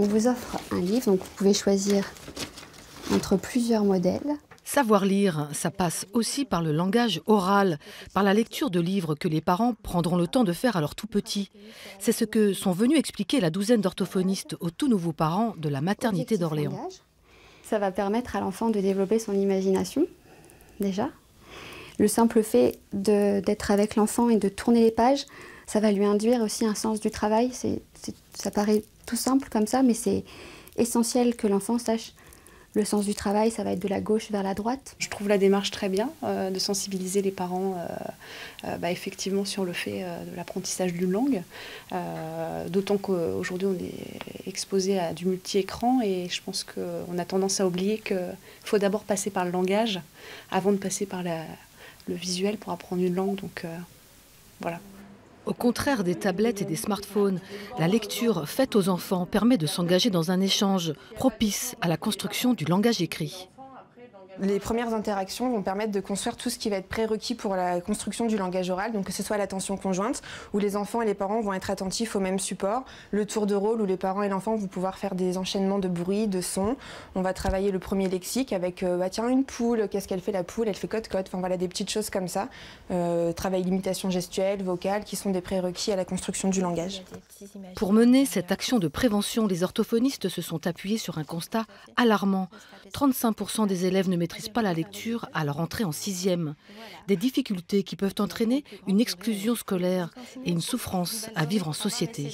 On vous offre un livre, donc vous pouvez choisir entre plusieurs modèles. Savoir lire, ça passe aussi par le langage oral, par la lecture de livres que les parents prendront le temps de faire à leur tout petit. C'est ce que sont venus expliquer la douzaine d'orthophonistes aux tout nouveaux parents de la maternité Objectif d'Orléans. langage. Ça va permettre à l'enfant de développer son imagination, déjà. Le simple fait d'être avec l'enfant et de tourner les pages, ça va lui induire aussi un sens du travail. Ça paraît tout simple comme ça, mais c'est essentiel que l'enfant sache. Le sens du travail, ça va être de la gauche vers la droite. Je trouve la démarche très bien, de sensibiliser les parents effectivement sur le fait de l'apprentissage d'une langue. D'autant qu'aujourd'hui on est exposé à du multi-écran et je pense qu'on a tendance à oublier qu'il faut d'abord passer par le langage avant de passer par le visuel pour apprendre une langue. Donc voilà. Au contraire des tablettes et des smartphones, la lecture faite aux enfants permet de s'engager dans un échange propice à la construction du langage écrit. Les premières interactions vont permettre de construire tout ce qui va être prérequis pour la construction du langage oral, donc que ce soit l'attention conjointe, où les enfants et les parents vont être attentifs au même support, le tour de rôle où les parents et l'enfant vont pouvoir faire des enchaînements de bruits, de sons. On va travailler le premier lexique avec tiens, une poule, qu'est-ce qu'elle fait la poule, elle fait cote-cote, enfin voilà des petites choses comme ça. Travail l'imitation gestuelle, vocale, qui sont des prérequis à la construction du langage. Pour mener cette action de prévention, les orthophonistes se sont appuyés sur un constat alarmant. 35% des élèves ne maîtrisent pas la lecture à leur entrée en 6e. Des difficultés qui peuvent entraîner une exclusion scolaire et une souffrance à vivre en société.